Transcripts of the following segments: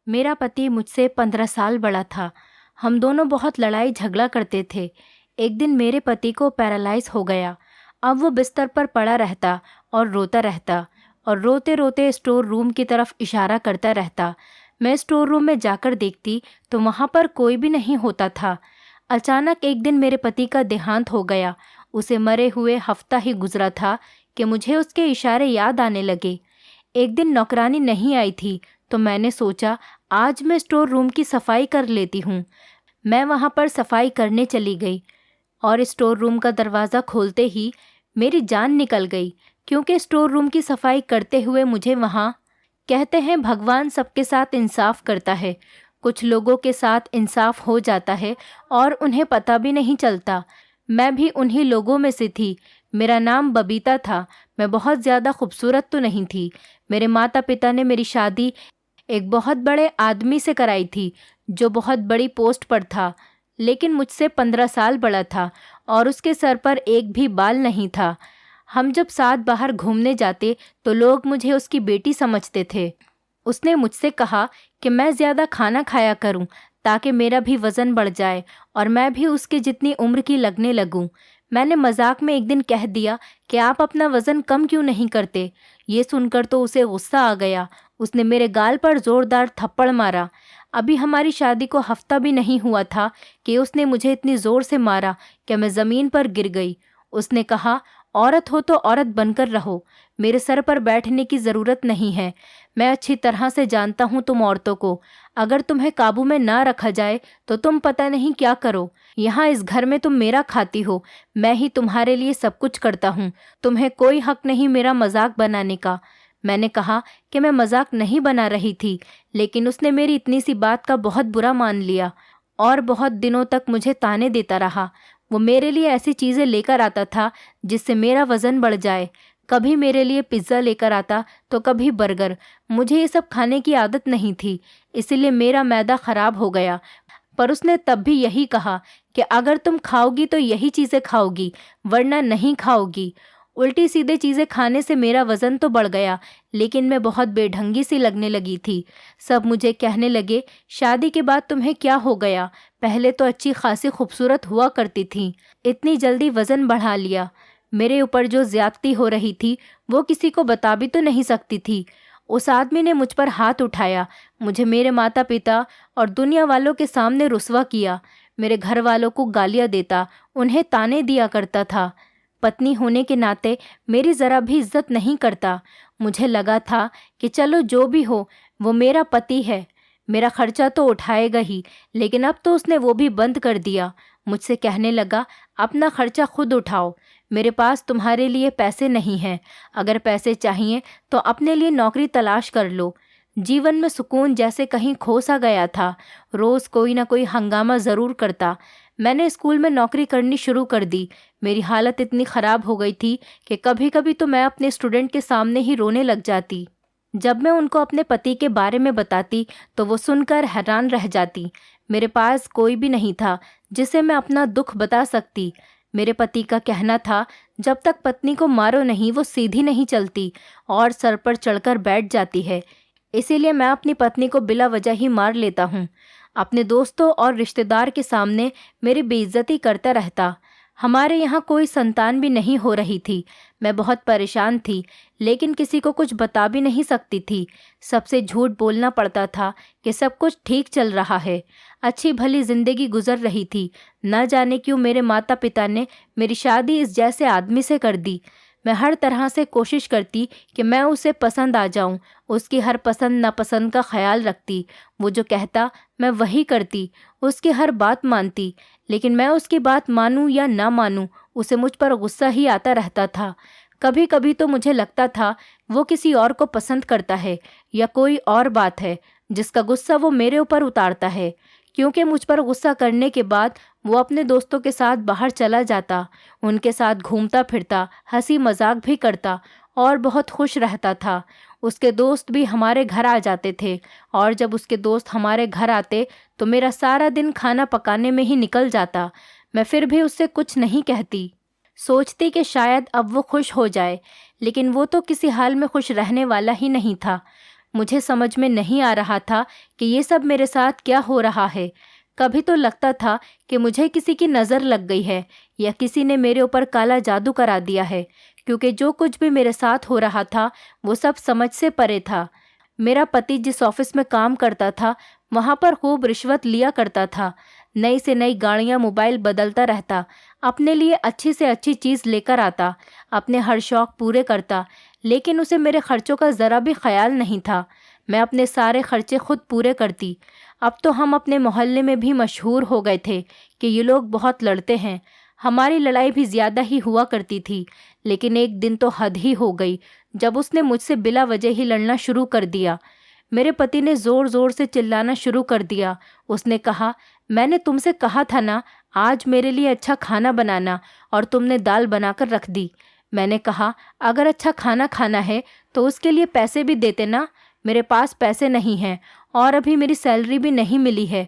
मेरा पति मुझसे 15 साल बड़ा था। हम दोनों बहुत लड़ाई झगड़ा करते थे। एक दिन मेरे पति को पैरालाइज हो गया। अब वो बिस्तर पर पड़ा रहता और रोता रहता और रोते रोते स्टोर रूम की तरफ इशारा करता रहता। मैं स्टोर रूम में जाकर देखती तो वहाँ पर कोई भी नहीं होता था। अचानक एक दिन मेरे पति का देहांत हो गया। उसे मरे हुए हफ्ता ही गुजरा था कि मुझे उसके इशारे याद आने लगे। एक दिन नौकरानी नहीं आई थी तो मैंने सोचा आज मैं स्टोर रूम की सफाई कर लेती हूँ। मैं वहाँ पर सफाई करने चली गई और स्टोर रूम का दरवाज़ा खोलते ही मेरी जान निकल गई, क्योंकि स्टोर रूम की सफाई करते हुए मुझे वहाँ, कहते हैं भगवान सबके साथ इंसाफ करता है। कुछ लोगों के साथ इंसाफ हो जाता है और उन्हें पता भी नहीं चलता। मैं भी उन्हीं लोगों में से थी। मेरा नाम बबीता था। मैं बहुत ज़्यादा खूबसूरत तो नहीं थी। मेरे माता पिता ने मेरी शादी एक बहुत बड़े आदमी से कराई थी जो बहुत बड़ी पोस्ट पर था, लेकिन मुझसे 15 साल बड़ा था और उसके सर पर एक भी बाल नहीं था। हम जब साथ बाहर घूमने जाते तो लोग मुझे उसकी बेटी समझते थे। उसने मुझसे कहा कि मैं ज़्यादा खाना खाया करूं ताकि मेरा भी वज़न बढ़ जाए और मैं भी उसके जितनी उम्र की लगने लगूं। मैंने मजाक में एक दिन कह दिया कि आप अपना वज़न कम क्यों नहीं करते। ये सुनकर तो उसे गुस्सा आ गया। उसने मेरे गाल पर ज़ोरदार थप्पड़ मारा। अभी हमारी शादी को हफ्ता भी नहीं हुआ था कि उसने मुझे इतनी ज़ोर से मारा कि मैं ज़मीन पर गिर गई। उसने कहा, औरत हो तो औरत बनकर रहो, मेरे सर पर बैठने की ज़रूरत नहीं है। मैं अच्छी तरह से जानता हूँ तुम औरतों को। अगर तुम्हें काबू में ना रखा जाए तो तुम पता नहीं क्या करो। यहाँ इस घर में तुम मेरा खाती हो, मैं ही तुम्हारे लिए सब कुछ करता हूँ। तुम्हें कोई हक नहीं मेरा मजाक बनाने का। मैंने कहा कि मैं मजाक नहीं बना रही थी, लेकिन उसने मेरी इतनी सी बात का बहुत बुरा मान लिया और बहुत दिनों तक मुझे ताने देता रहा। वो मेरे लिए ऐसी चीज़ें लेकर आता था जिससे मेरा वज़न बढ़ जाए। कभी मेरे लिए पिज़्ज़ा लेकर आता तो कभी बर्गर। मुझे ये सब खाने की आदत नहीं थी, इसीलिए मेरा मैदा ख़राब हो गया। पर उसने तब भी यही कहा कि अगर तुम खाओगी तो यही चीज़ें खाओगी, वरना नहीं खाओगी। उल्टी सीधे चीज़ें खाने से मेरा वज़न तो बढ़ गया, लेकिन मैं बहुत बेढंगी सी लगने लगी थी। सब मुझे कहने लगे, शादी के बाद तुम्हें क्या हो गया? पहले तो अच्छी खासी खूबसूरत हुआ करती थी, इतनी जल्दी वज़न बढ़ा लिया। मेरे ऊपर जो ज्यादती हो रही थी वो किसी को बता भी तो नहीं सकती थी। उस आदमी ने मुझ पर हाथ उठाया, मुझे मेरे माता पिता और दुनिया वालों के सामने रुस्वा किया। मेरे घर वालों को गालियां देता, उन्हें ताने दिया करता था। पत्नी होने के नाते मेरी ज़रा भी इज्जत नहीं करता। मुझे लगा था कि चलो जो भी हो, वो मेरा पति है, मेरा खर्चा तो उठाएगा ही, लेकिन अब तो उसने वो भी बंद कर दिया। मुझसे कहने लगा, अपना खर्चा खुद उठाओ, मेरे पास तुम्हारे लिए पैसे नहीं हैं। अगर पैसे चाहिए तो अपने लिए नौकरी तलाश कर लो। जीवन में सुकून जैसे कहीं खो सा गया था। रोज़ कोई ना कोई हंगामा ज़रूर करता। मैंने स्कूल में नौकरी करनी शुरू कर दी। मेरी हालत इतनी ख़राब हो गई थी कि कभी कभी तो मैं अपने स्टूडेंट के सामने ही रोने लग जाती। जब मैं उनको अपने पति के बारे में बताती तो वो सुनकर हैरान रह जाती। मेरे पास कोई भी नहीं था जिसे मैं अपना दुख बता सकती। मेरे पति का कहना था, जब तक पत्नी को मारो नहीं वो सीधी नहीं चलती और सर पर चढ़कर बैठ जाती है। इसीलिए मैं अपनी पत्नी को बिला वजह ही मार लेता हूँ। अपने दोस्तों और रिश्तेदार के सामने मेरी बेइज्जती करता रहता। हमारे यहाँ कोई संतान भी नहीं हो रही थी। मैं बहुत परेशान थी, लेकिन किसी को कुछ बता भी नहीं सकती थी। सबसे झूठ बोलना पड़ता था कि सब कुछ ठीक चल रहा है, अच्छी भली जिंदगी गुजर रही थी। न जाने क्यों मेरे माता पिता ने मेरी शादी इस जैसे आदमी से कर दी। मैं हर तरह से कोशिश करती कि मैं उसे पसंद आ जाऊं, उसकी हर पसंद नापसंद का ख्याल रखती। वो जो कहता मैं वही करती, उसकी हर बात मानती। लेकिन मैं उसकी बात मानूं या ना मानूं, उसे मुझ पर गुस्सा ही आता रहता था। कभी कभी तो मुझे लगता था वो किसी और को पसंद करता है या कोई और बात है जिसका गुस्सा वो मेरे ऊपर उतारता है। क्योंकि मुझ पर गुस्सा करने के बाद वो अपने दोस्तों के साथ बाहर चला जाता, उनके साथ घूमता फिरता, हंसी मजाक भी करता और बहुत खुश रहता था। उसके दोस्त भी हमारे घर आ जाते थे और जब उसके दोस्त हमारे घर आते तो मेरा सारा दिन खाना पकाने में ही निकल जाता। मैं फिर भी उससे कुछ नहीं कहती, सोचती कि शायद अब वो खुश हो जाए, लेकिन वो तो किसी हाल में खुश रहने वाला ही नहीं था। मुझे समझ में नहीं आ रहा था कि ये सब मेरे साथ क्या हो रहा है। कभी तो लगता था कि मुझे किसी की नज़र लग गई है या किसी ने मेरे ऊपर काला जादू करा दिया है, क्योंकि जो कुछ भी मेरे साथ हो रहा था वो सब समझ से परे था। मेरा पति जिस ऑफिस में काम करता था वहाँ पर खूब रिश्वत लिया करता था। नई से नई गाड़ियाँ, मोबाइल बदलता रहता, अपने लिए अच्छी से अच्छी चीज़ लेकर आता, अपने हर शौक़ पूरे करता, लेकिन उसे मेरे खर्चों का ज़रा भी ख्याल नहीं था। मैं अपने सारे खर्चे खुद पूरे करती। अब तो हम अपने मोहल्ले में भी मशहूर हो गए थे कि ये लोग बहुत लड़ते हैं। हमारी लड़ाई भी ज़्यादा ही हुआ करती थी, लेकिन एक दिन तो हद ही हो गई जब उसने मुझसे बिला वजह ही लड़ना शुरू कर दिया। मेरे पति ने ज़ोर ज़ोर से चिल्लाना शुरू कर दिया। उसने कहा, मैंने तुमसे कहा था ना आज मेरे लिए अच्छा खाना बनाना, और तुमने दाल बनाकर रख दी। मैंने कहा, अगर अच्छा खाना खाना है तो उसके लिए पैसे भी देते ना। मेरे पास पैसे नहीं हैं और अभी मेरी सैलरी भी नहीं मिली है।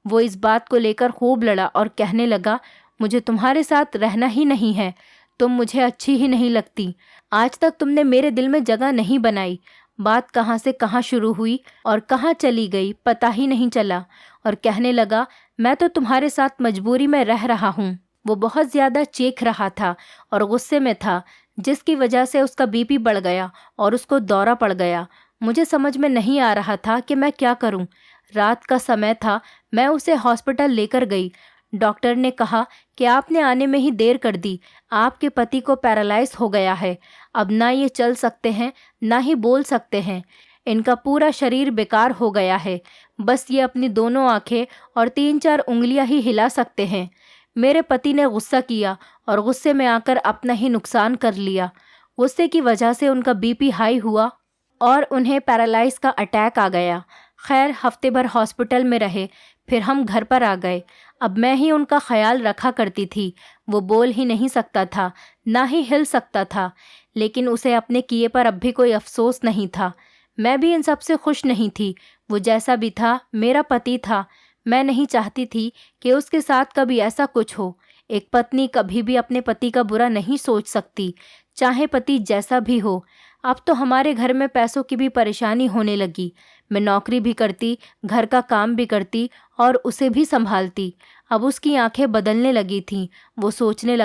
वो इस बात को लेकर खूब लड़ा और कहने लगा, मुझे तुम्हारे साथ रहना ही नहीं है, तुम मुझे अच्छी ही नहीं लगती। आज तक तुमने मेरे दिल में जगह नहीं बनाई। बात कहाँ से कहाँ शुरू हुई और कहाँ चली गई पता ही नहीं चला। और कहने लगा, मैं तो तुम्हारे साथ मजबूरी में रह रहा हूँ। वो बहुत ज़्यादा चीख रहा था और गुस्से में था, जिसकी वजह से उसका बीपी बढ़ गया और उसको दौरा पड़ गया। मुझे समझ में नहीं आ रहा था कि मैं क्या करूं। रात का समय था। मैं उसे हॉस्पिटल लेकर गई। डॉक्टर ने कहा कि आपने आने में ही देर कर दी। आपके पति को पैरालाइज हो गया है। अब ना ये चल सकते हैं ना ही बोल सकते हैं। इनका पूरा शरीर बेकार हो गया है। बस ये अपनी दोनों आंखें और 3-4 उंगलियां ही हिला सकते हैं। मेरे पति ने गुस्सा किया और गुस्से में आकर अपना ही नुकसान कर लिया। गुस्से की वजह से उनका बीपी हाई हुआ और उन्हें पैरालाइज का अटैक आ गया। खैर, हफ्ते भर हॉस्पिटल में रहे, फिर हम घर पर आ गए। अब मैं ही उनका ख्याल रखा करती थी। वो बोल ही नहीं सकता था, ना ही हिल सकता था, लेकिन उसे अपने किए पर अब भी कोई अफसोस नहीं था। मैं भी इन सब से खुश नहीं थी। वो जैसा भी था मेरा पति था। मैं नहीं चाहती थी कि उसके साथ कभी ऐसा कुछ हो। एक पत्नी कभी भी अपने पति का बुरा नहीं सोच सकती, चाहे पति जैसा भी हो। अब तो हमारे घर में पैसों की भी परेशानी होने लगी। मैं नौकरी भी करती, घर का काम भी करती और उसे भी संभालती। अब उसकी आंखें बदलने लगी थीं। वो सोचने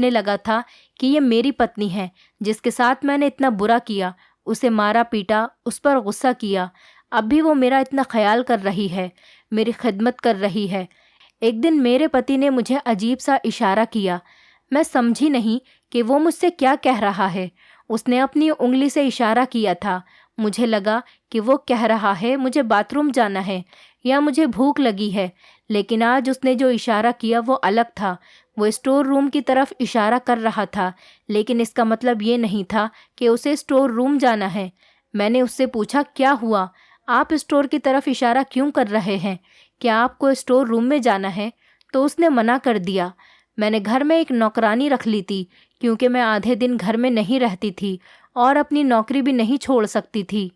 लगा था कि ये मेरी पत्नी है जिसके साथ मैंने इतना बुरा किया, उसे मारा पीटा, उस पर गुस्सा किया। अब भी वो मेरा इतना ख्याल कर रही है, मेरी खिदमत कर रही है। एक दिन मेरे पति ने मुझे अजीब सा इशारा किया। मैं समझी नहीं कि वो मुझसे क्या कह रहा है। उसने अपनी उंगली से इशारा किया था। मुझे लगा कि वो कह रहा है मुझे बाथरूम जाना है या मुझे भूख लगी है, लेकिन आज उसने जो इशारा किया वो अलग था। वो स्टोर रूम की तरफ इशारा कर रहा था, लेकिन इसका मतलब ये नहीं था कि उसे स्टोर रूम जाना है। मैंने उससे पूछा, क्या हुआ? आप स्टोर की तरफ इशारा क्यों कर रहे हैं? क्या आपको स्टोर रूम में जाना है? तो उसने मना कर दिया। मैंने घर में एक नौकरानी रख ली थी, क्योंकि मैं आधे दिन घर में नहीं रहती थी और अपनी नौकरी भी नहीं छोड़ सकती थी।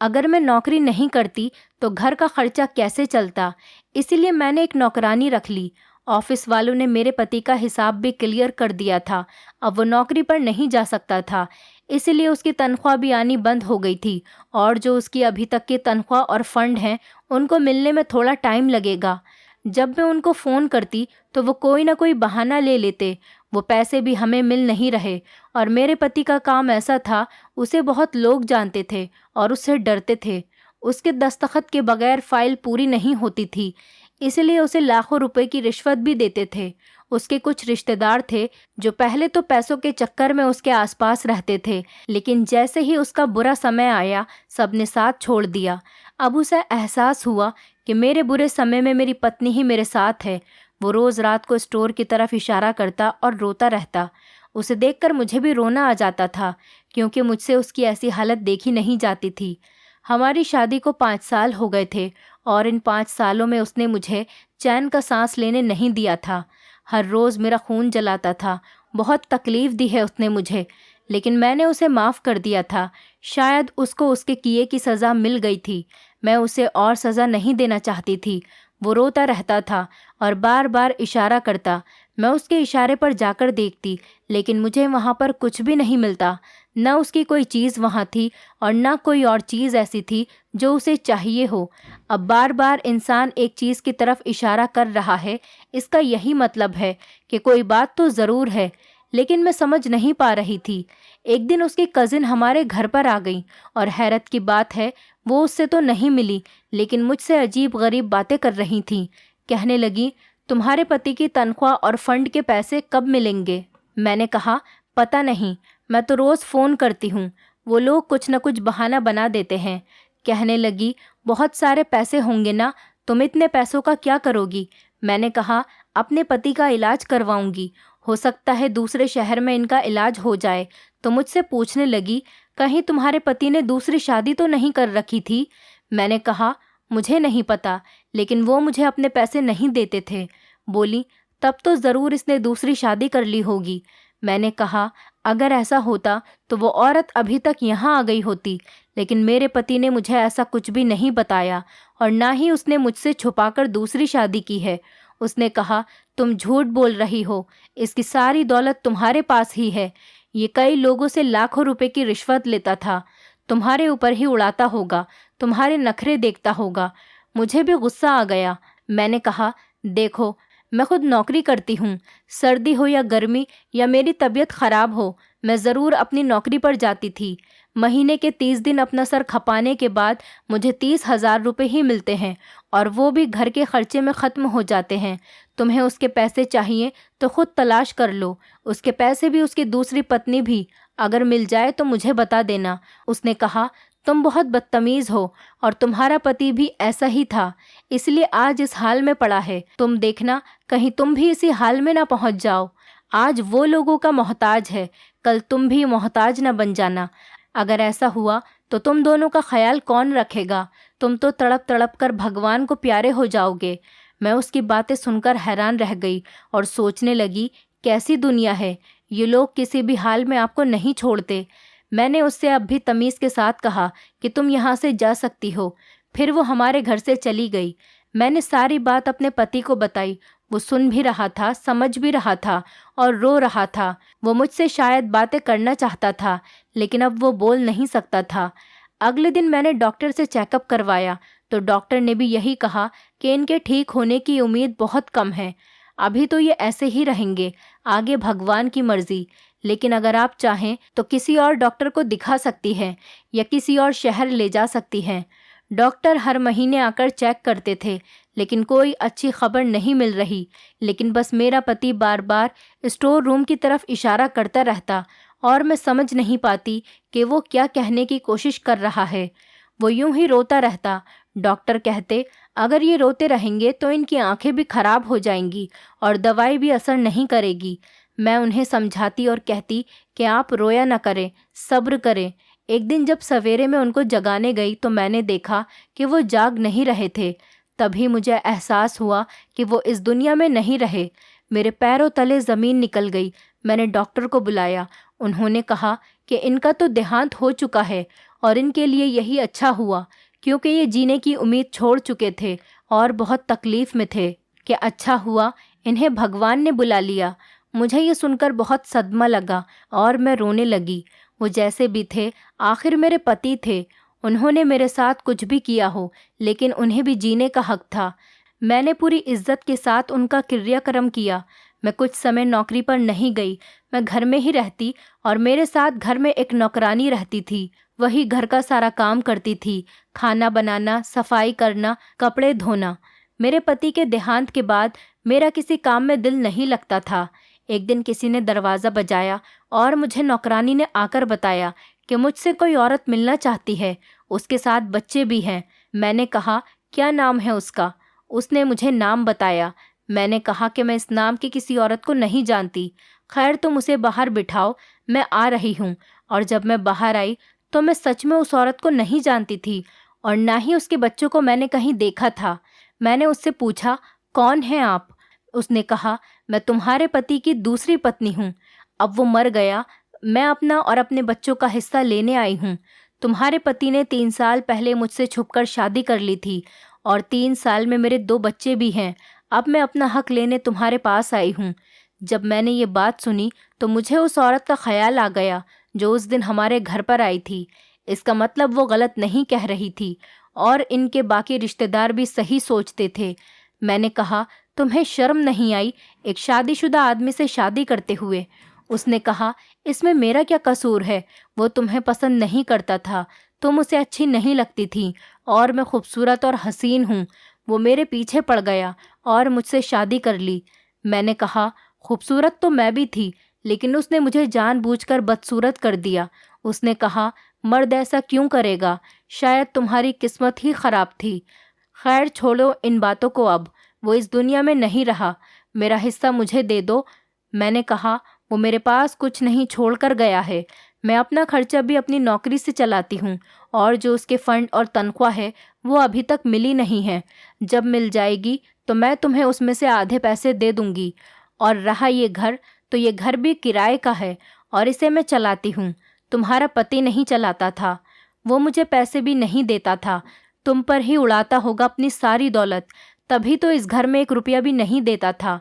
अगर मैं नौकरी नहीं करती तो घर का खर्चा कैसे चलता, इसीलिए मैंने एक नौकरानी रख ली। ऑफिस वालों ने मेरे पति का हिसाब भी क्लियर कर दिया था। अब वो नौकरी पर नहीं जा सकता था, इसीलिए उसकी तनख्वाह भी आनी बंद हो गई थी, और जो उसकी अभी तक की तनख्वाह और फंड हैं उनको मिलने में थोड़ा टाइम लगेगा। जब मैं उनको फ़ोन करती तो वो कोई ना कोई बहाना ले लेते। वो पैसे भी हमें मिल नहीं रहे, और मेरे पति का काम ऐसा था, उसे बहुत लोग जानते थे और उससे डरते थे। उसके दस्तखत के बगैर फाइल पूरी नहीं होती थी, इसलिए उसे लाखों रुपए की रिश्वत भी देते थे। उसके कुछ रिश्तेदार थे जो पहले तो पैसों के चक्कर में उसके आसपास रहते थे, लेकिन जैसे ही उसका बुरा समय आया सबने साथ छोड़ दिया। अब उसे एहसास हुआ कि मेरे बुरे समय में मेरी पत्नी ही मेरे साथ है। वो रोज़ रात को स्टोर की तरफ इशारा करता और रोता रहता। उसे देखकर मुझे भी रोना आ जाता था, क्योंकि मुझसे उसकी ऐसी हालत देखी नहीं जाती थी। हमारी शादी को 5 साल हो गए थे और इन 5 सालों में उसने मुझे चैन का सांस लेने नहीं दिया था। हर रोज़ मेरा खून जलाता था। बहुत तकलीफ़ दी है उसने मुझे, लेकिन मैंने उसे माफ़ कर दिया था। शायद उसको उसके किए की सज़ा मिल गई थी। मैं उसे और सज़ा नहीं देना चाहती थी। वो रोता रहता था और बार बार इशारा करता। मैं उसके इशारे पर जाकर देखती, लेकिन मुझे वहाँ पर कुछ भी नहीं मिलता। न उसकी कोई चीज़ वहाँ थी और न कोई और चीज़ ऐसी थी जो उसे चाहिए हो। अब बार बार इंसान एक चीज़ की तरफ इशारा कर रहा है, इसका यही मतलब है कि कोई बात तो ज़रूर है, लेकिन मैं समझ नहीं पा रही थी। एक दिन उसकी कज़िन हमारे घर पर आ गई और हैरत की बात है, वो उससे तो नहीं मिली, लेकिन मुझसे अजीब गरीब बातें कर रही थीं। कहने लगी, तुम्हारे पति की तनख्वाह और फंड के पैसे कब मिलेंगे? मैंने कहा, पता नहीं, मैं तो रोज़ फ़ोन करती हूँ, वो लोग कुछ न कुछ बहाना बना देते हैं। कहने लगी, बहुत सारे पैसे होंगे ना, तुम इतने पैसों का क्या करोगी? मैंने कहा, अपने पति का इलाज करवाऊंगी, हो सकता है दूसरे शहर में इनका इलाज हो जाए। तो मुझसे पूछने लगी, कहीं तुम्हारे पति ने दूसरी शादी तो नहीं कर रखी थी? मैंने कहा, मुझे नहीं पता, लेकिन वो मुझे अपने पैसे नहीं देते थे। बोली, तब तो ज़रूर इसने दूसरी शादी कर ली होगी। मैंने कहा, अगर ऐसा होता तो वो औरत अभी तक यहाँ आ गई होती, लेकिन मेरे पति ने मुझे ऐसा कुछ भी नहीं बताया और ना ही उसने मुझसे छुपाकर दूसरी शादी की है। उसने कहा, तुम झूठ बोल रही हो, इसकी सारी दौलत तुम्हारे पास ही है। ये कई लोगों से लाखों रुपए की रिश्वत लेता था, तुम्हारे ऊपर ही उड़ाता होगा, तुम्हारे नखरे देखता होगा। मुझे भी गुस्सा आ गया। मैंने कहा, देखो, मैं खुद नौकरी करती हूँ, सर्दी हो या गर्मी या मेरी तबीयत ख़राब हो, मैं ज़रूर अपनी नौकरी पर जाती थी। महीने के 30 दिन अपना सर खपाने के बाद मुझे 30,000 रुपये ही मिलते हैं और वो भी घर के खर्चे में ख़त्म हो जाते हैं। तुम्हें उसके पैसे चाहिए तो खुद तलाश कर लो, उसके पैसे भी उसकी दूसरी पत्नी भी, अगर मिल जाए तो मुझे बता देना। उसने कहा, तुम बहुत बदतमीज़ हो और तुम्हारा पति भी ऐसा ही था, इसलिए आज इस हाल में पड़ा है। तुम देखना कहीं तुम भी इसी हाल में ना पहुंच जाओ। आज वो लोगों का मोहताज है, कल तुम भी मोहताज ना बन जाना। अगर ऐसा हुआ तो तुम दोनों का ख्याल कौन रखेगा? तुम तो तड़प तड़प कर भगवान को प्यारे हो जाओगे। मैं उसकी बातें सुनकर हैरान रह गई और सोचने लगी, कैसी दुनिया है, ये लोग किसी भी हाल में आपको नहीं छोड़ते। मैंने उससे अब भी तमीज़ के साथ कहा कि तुम यहाँ से जा सकती हो। फिर वो हमारे घर से चली गई। मैंने सारी बात अपने पति को बताई। वो सुन भी रहा था, समझ भी रहा था और रो रहा था। वो मुझसे शायद बातें करना चाहता था, लेकिन अब वो बोल नहीं सकता था। अगले दिन मैंने डॉक्टर से चेकअप करवाया तो डॉक्टर ने भी यही कहा कि इनके ठीक होने की उम्मीद बहुत कम है। अभी तो ये ऐसे ही रहेंगे, आगे भगवान की मर्जी। लेकिन अगर आप चाहें तो किसी और डॉक्टर को दिखा सकती हैं या किसी और शहर ले जा सकती हैं। डॉक्टर हर महीने आकर चेक करते थे, लेकिन कोई अच्छी खबर नहीं मिल रही। लेकिन बस मेरा पति बार बार स्टोर रूम की तरफ इशारा करता रहता और मैं समझ नहीं पाती कि वो क्या कहने की कोशिश कर रहा है। वो यूं ही रोता रहता। डॉक्टर कहते, अगर ये रोते रहेंगे तो इनकी आंखें भी खराब हो जाएंगी और दवाई भी असर नहीं करेगी। मैं उन्हें समझाती और कहती कि आप रोया न करें, सब्र करें। एक दिन जब सवेरे में उनको जगाने गई तो मैंने देखा कि वो जाग नहीं रहे थे। तभी मुझे एहसास हुआ कि वो इस दुनिया में नहीं रहे। मेरे पैरों तले ज़मीन निकल गई। मैंने डॉक्टर को बुलाया। उन्होंने कहा कि इनका तो देहांत हो चुका है और इनके लिए यही अच्छा हुआ, क्योंकि ये जीने की उम्मीद छोड़ चुके थे और बहुत तकलीफ़ में थे। कि अच्छा हुआ इन्हें भगवान ने बुला लिया। मुझे ये सुनकर बहुत सदमा लगा और मैं रोने लगी। वो जैसे भी थे, आखिर मेरे पति थे। उन्होंने मेरे साथ कुछ भी किया हो, लेकिन उन्हें भी जीने का हक था। मैंने पूरी इज्जत के साथ उनका क्रियाक्रम किया। मैं कुछ समय नौकरी पर नहीं गई, मैं घर में ही रहती और मेरे साथ घर में एक नौकरानी रहती थी। वही घर का सारा काम करती थी, खाना बनाना, सफाई करना, कपड़े धोना। मेरे पति के देहांत के बाद मेरा किसी काम में दिल नहीं लगता था। एक दिन किसी ने दरवाज़ा बजाया और मुझे नौकरानी ने आकर बताया कि मुझसे कोई औरत मिलना चाहती है, उसके साथ बच्चे भी हैं। मैंने कहा, क्या नाम है उसका? उसने मुझे नाम बताया। मैंने कहा कि मैं इस नाम की किसी औरत को नहीं जानती। खैर, तुम उसे बाहर बिठाओ, मैं आ रही हूँ। और जब मैं बाहर आई तो मैं सच में उस औरत को नहीं जानती थी और ना ही उसके बच्चों को मैंने कहीं देखा था। मैंने उससे पूछा, कौन हैं आप? उसने कहा, मैं तुम्हारे पति की दूसरी पत्नी हूँ। अब वो मर गया, मैं अपना और अपने बच्चों का हिस्सा लेने आई हूँ। तुम्हारे पति ने 3 साल पहले मुझसे छुपकर शादी कर ली थी और 3 साल में मेरे 2 बच्चे भी हैं। अब मैं अपना हक लेने तुम्हारे पास आई हूँ। जब मैंने ये बात सुनी तो मुझे उस औरत का ख्याल आ गया जो उस दिन हमारे घर पर आई थी। इसका मतलब वो गलत नहीं कह रही थी और इनके बाकी रिश्तेदार भी सही सोचते थे। मैंने कहा, तुम्हें शर्म नहीं आई एक शादीशुदा आदमी से शादी करते हुए? उसने कहा, इसमें मेरा क्या कसूर है? वो तुम्हें पसंद नहीं करता था, तुम उसे अच्छी नहीं लगती थी और मैं खूबसूरत और हसीन हूँ। वो मेरे पीछे पड़ गया और मुझसे शादी कर ली। मैंने कहा, खूबसूरत तो मैं भी थी, लेकिन उसने मुझे जानबूझकर बदसूरत कर दिया। उसने कहा, मर्द ऐसा क्यों करेगा? शायद तुम्हारी किस्मत ही खराब थी। खैर छोड़ो इन बातों को अब। वो इस दुनिया में नहीं रहा, मेरा हिस्सा मुझे दे दो। मैंने कहा, वो मेरे पास कुछ नहीं छोड़कर गया है। मैं अपना खर्चा भी अपनी नौकरी से चलाती हूँ और जो उसके फंड और तनख्वाह है वो अभी तक मिली नहीं है। जब मिल जाएगी तो मैं तुम्हें उसमें से आधे पैसे दे दूंगी। और रहा ये घर, तो ये घर भी किराए का है और इसे मैं चलाती हूँ। तुम्हारा पति नहीं चलाता था, वो मुझे पैसे भी नहीं देता था। तुम पर ही उड़ाता होगा अपनी सारी दौलत, तभी तो इस घर में 1 रुपया भी नहीं देता था।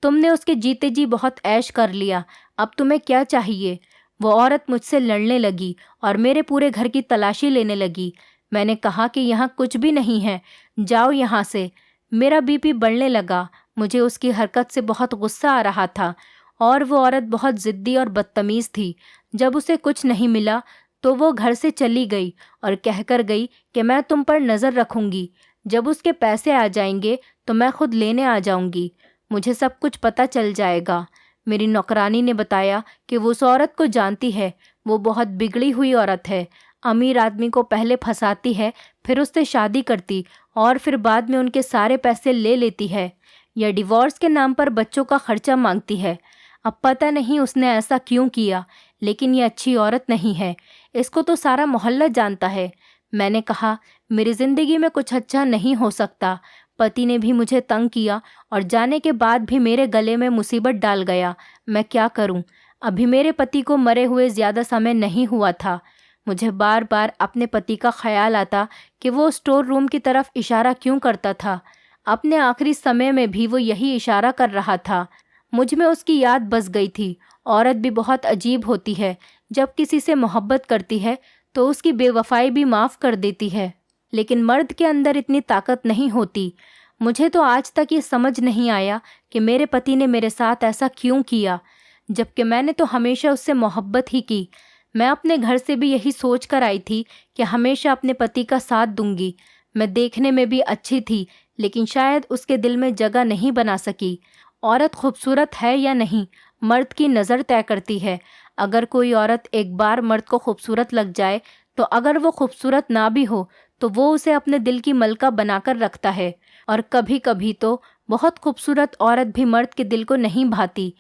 तुमने उसके जीते जी बहुत ऐश कर लिया, अब तुम्हें क्या चाहिए? वो औरत मुझसे लड़ने लगी और मेरे पूरे घर की तलाशी लेने लगी। मैंने कहा कि यहाँ कुछ भी नहीं है, जाओ यहाँ से। मेरा बीपी बढ़ने लगा। मुझे उसकी हरकत से बहुत गुस्सा आ रहा था और वो औरत बहुत ज़िद्दी और बदतमीज़ थी। जब उसे कुछ नहीं मिला तो वो घर से चली गई और कहकर गई कि मैं तुम पर नज़र रखूंगी। जब उसके पैसे आ जाएंगे तो मैं खुद लेने आ जाऊंगी। मुझे सब कुछ पता चल जाएगा। मेरी नौकरानी ने बताया कि वो उस औरत को जानती है। वो बहुत बिगड़ी हुई औरत है। अमीर आदमी को पहले फंसाती है, फिर उससे शादी करती और फिर बाद में उनके सारे पैसे ले लेती है। यह डिवोर्स के नाम पर बच्चों का खर्चा मांगती है। अब पता नहीं उसने ऐसा क्यों किया, लेकिन ये अच्छी औरत नहीं है। इसको तो सारा मोहल्ला जानता है। मैंने कहा, मेरी ज़िंदगी में कुछ अच्छा नहीं हो सकता। पति ने भी मुझे तंग किया और जाने के बाद भी मेरे गले में मुसीबत डाल गया। मैं क्या करूं? अभी मेरे पति को मरे हुए ज़्यादा समय नहीं हुआ था। मुझे बार बार अपने पति का ख्याल आता कि वो स्टोर रूम की तरफ इशारा क्यों करता था। अपने आखिरी समय में भी वो यही इशारा कर रहा था। मुझ में उसकी याद बस गई थी। औरत भी बहुत अजीब होती है, जब किसी से मोहब्बत करती है तो उसकी बेवफाई भी माफ़ कर देती है, लेकिन मर्द के अंदर इतनी ताकत नहीं होती। मुझे तो आज तक ये समझ नहीं आया कि मेरे पति ने मेरे साथ ऐसा क्यों किया, जबकि मैंने तो हमेशा उससे मोहब्बत ही की। मैं अपने घर से भी यही सोच कर आई थी कि हमेशा अपने पति का साथ दूंगी। मैं देखने में भी अच्छी थी, लेकिन शायद उसके दिल में जगह नहीं बना सकी। औरत खूबसूरत है या नहीं, मर्द की नज़र तय करती है। अगर कोई औरत एक बार मर्द को खूबसूरत लग जाए, तो अगर वो खूबसूरत ना भी हो तो वो उसे अपने दिल की मलका बनाकर रखता है। और कभी कभी तो बहुत खूबसूरत औरत भी मर्द के दिल को नहीं भाती,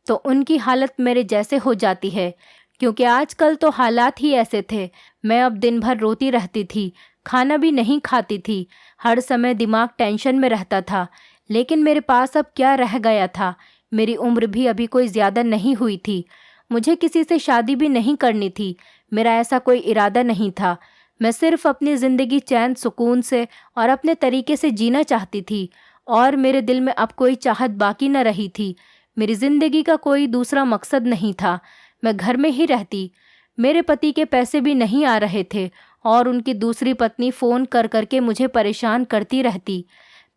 तो उनकी हालत मेरे जैसे हो जाती है। क्योंकि आजकल तो हालात ही ऐसे थे। मैं अब दिन भर रोती रहती थी, खाना भी नहीं खाती थी, हर समय दिमाग टेंशन में रहता था। लेकिन मेरे पास अब क्या रह गया था? मेरी उम्र भी अभी कोई ज़्यादा नहीं हुई थी। मुझे किसी से शादी भी नहीं करनी थी। मेरा ऐसा कोई इरादा नहीं था। मैं सिर्फ अपनी ज़िंदगी चैन सुकून से और अपने तरीके से जीना चाहती थी और मेरे दिल में अब कोई चाहत बाकी न रही थी। मेरी ज़िंदगी का कोई दूसरा मकसद नहीं था। मैं घर में ही रहती। मेरे पति के पैसे भी नहीं आ रहे थे और उनकी दूसरी पत्नी फ़ोन कर करके मुझे परेशान करती रहती।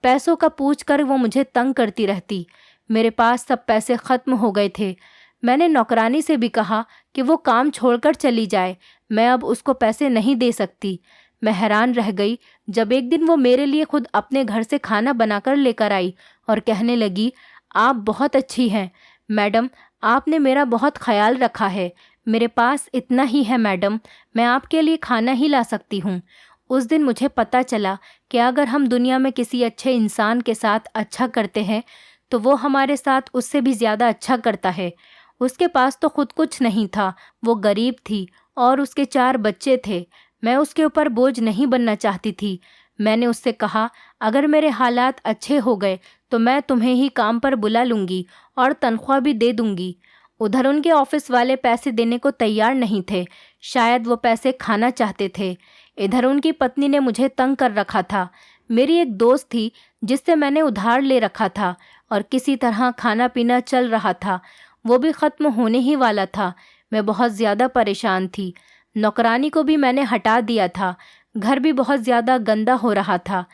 पैसों का पूछ कर वो मुझे तंग करती रहती। मेरे पास सब पैसे ख़त्म हो गए थे। मैंने नौकरानी से भी कहा कि वो काम छोड़कर चली जाए, मैं अब उसको पैसे नहीं दे सकती। मैं हैरान रह गई जब एक दिन वो मेरे लिए खुद अपने घर से खाना बनाकर लेकर आई और कहने लगी, आप बहुत अच्छी हैं मैडम, आपने मेरा बहुत ख्याल रखा है। मेरे पास इतना ही है मैडम, मैं आपके लिए खाना ही ला सकती हूँ। उस दिन मुझे पता चला कि अगर हम दुनिया में किसी अच्छे इंसान के साथ अच्छा करते हैं तो वो हमारे साथ उससे भी ज़्यादा अच्छा करता है। उसके पास तो खुद कुछ नहीं था, वो गरीब थी और उसके 4 बच्चे थे। मैं उसके ऊपर बोझ नहीं बनना चाहती थी। मैंने उससे कहा, अगर मेरे हालात अच्छे हो गए तो मैं तुम्हें ही काम पर बुला लूँगी और तनख्वाह भी दे दूँगी। उधर उनके ऑफिस वाले पैसे देने को तैयार नहीं थे, शायद वो पैसे खाना चाहते थे। इधर उनकी पत्नी ने मुझे तंग कर रखा था। मेरी एक दोस्त थी जिससे मैंने उधार ले रखा था और किसी तरह खाना पीना चल रहा था, वो भी ख़त्म होने ही वाला था। मैं बहुत ज़्यादा परेशान थी। नौकरानी को भी मैंने हटा दिया था। घर भी बहुत ज़्यादा गंदा हो रहा था।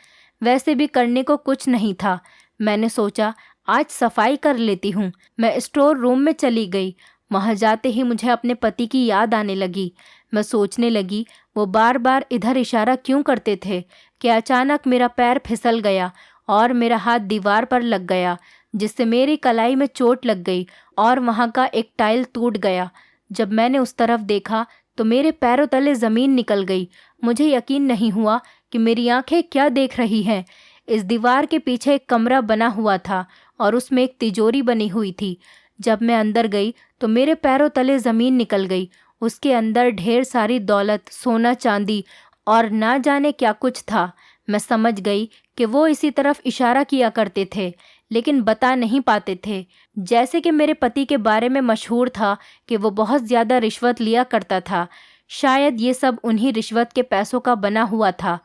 वैसे भी करने को कुछ नहीं था। मैंने सोचा आज सफाई कर लेती हूँ। मैं स्टोर रूम में चली गई। वहाँ जाते ही मुझे अपने पति की याद आने लगी। मैं सोचने लगी वो बार बार इधर इशारा क्यों करते थे कि अचानक मेरा पैर फिसल गया और मेरा हाथ दीवार पर लग गया, जिससे मेरी कलाई में चोट लग गई और वहाँ का एक टाइल टूट गया। जब मैंने उस तरफ देखा तो मेरे पैरों तले ज़मीन निकल गई। मुझे यकीन नहीं हुआ कि मेरी आंखें क्या देख रही हैं। इस दीवार के पीछे एक कमरा बना हुआ था और उसमें एक तिजोरी बनी हुई थी। जब मैं अंदर गई तो मेरे पैरों तले ज़मीन निकल गई। उसके अंदर ढेर सारी दौलत, सोना चांदी और ना जाने क्या कुछ था। मैं समझ गई कि वो इसी तरफ इशारा किया करते थे, लेकिन बता नहीं पाते थे। जैसे कि मेरे पति के बारे में मशहूर था कि वो बहुत ज़्यादा रिश्वत लिया करता था। शायद ये सब उन्हीं रिश्वत के पैसों का बना हुआ था।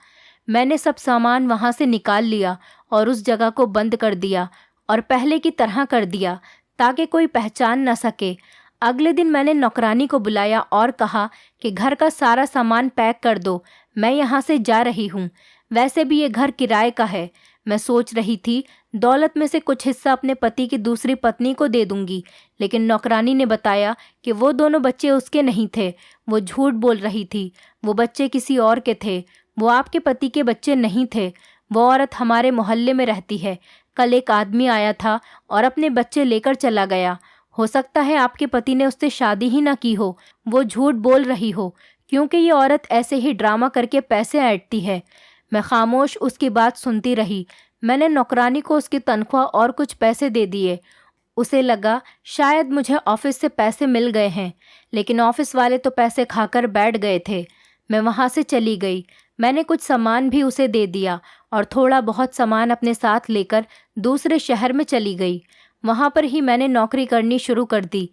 मैंने सब सामान वहाँ से निकाल लिया और उस जगह को बंद कर दिया और पहले की तरह कर दिया ताकि कोई पहचान न सके। अगले दिन मैंने नौकरानी को बुलाया और कहा कि घर का सारा सामान पैक कर दो, मैं यहाँ से जा रही हूँ। वैसे भी ये घर किराए का है। मैं सोच रही थी दौलत में से कुछ हिस्सा अपने पति की दूसरी पत्नी को दे दूंगी, लेकिन नौकरानी ने बताया कि वो दोनों बच्चे उसके नहीं थे। वो झूठ बोल रही थी। वो बच्चे किसी और के थे। वो आपके पति के बच्चे नहीं थे। वो औरत हमारे मोहल्ले में रहती है। कल एक आदमी आया था और अपने बच्चे लेकर चला गया। हो सकता है आपके पति ने उससे शादी ही ना की हो। वो झूठ बोल रही हो, क्योंकि ये औरत ऐसे ही ड्रामा करके पैसे ऐंठती है। मैं खामोश उसकी बात सुनती रही। मैंने नौकरानी को उसकी तनख्वाह और कुछ पैसे दे दिए। उसे लगा शायद मुझे ऑफिस से पैसे मिल गए हैं, लेकिन ऑफिस वाले तो पैसे खाकर बैठ गए थे। मैं वहाँ से चली गई। मैंने कुछ सामान भी उसे दे दिया और थोड़ा बहुत सामान अपने साथ लेकर दूसरे शहर में चली गई। वहाँ पर ही मैंने नौकरी करनी शुरू कर दी।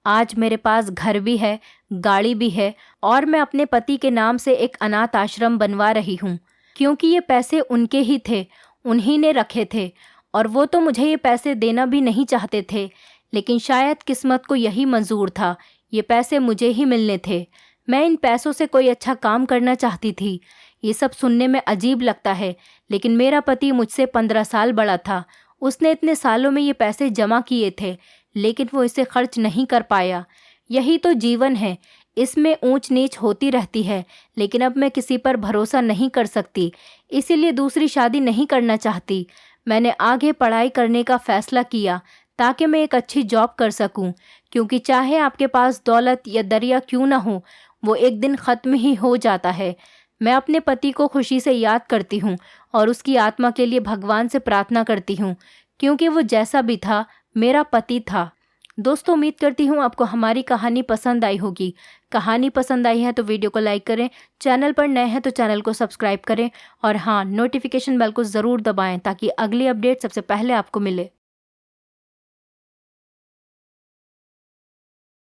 आज मेरे पास घर भी है, गाड़ी भी है और मैं अपने पति के नाम से एक अनाथ आश्रम बनवा रही हूँ, क्योंकि ये पैसे उनके ही थे, उन्हीं ने रखे थे और वो तो मुझे ये पैसे देना भी नहीं चाहते थे। लेकिन शायद किस्मत को यही मंजूर था, ये पैसे मुझे ही मिलने थे। मैं इन पैसों से कोई अच्छा काम करना चाहती थी। ये सब सुनने में अजीब लगता है, लेकिन मेरा पति मुझसे 15 साल बड़ा था। उसने इतने सालों में ये पैसे जमा किए थे, लेकिन वो इसे खर्च नहीं कर पाया। यही तो जीवन है, इसमें ऊंच नीच होती रहती है। लेकिन अब मैं किसी पर भरोसा नहीं कर सकती, इसीलिए दूसरी शादी नहीं करना चाहती। मैंने आगे पढ़ाई करने का फैसला किया ताकि मैं एक अच्छी जॉब कर सकूं, क्योंकि चाहे आपके पास दौलत या दरिया क्यों ना हो, वो एक दिन ख़त्म ही हो जाता है। मैं अपने पति को खुशी से याद करती हूँ और उसकी आत्मा के लिए भगवान से प्रार्थना करती हूँ, क्योंकि वो जैसा भी था मेरा पति था। दोस्तों, उम्मीद करती हूँ आपको हमारी कहानी पसंद आई होगी। कहानी पसंद आई है तो वीडियो को लाइक करें, चैनल पर नए हैं तो चैनल को सब्सक्राइब करें और हाँ, नोटिफिकेशन बेल को ज़रूर दबाएं ताकि अगली अपडेट सबसे पहले आपको मिले।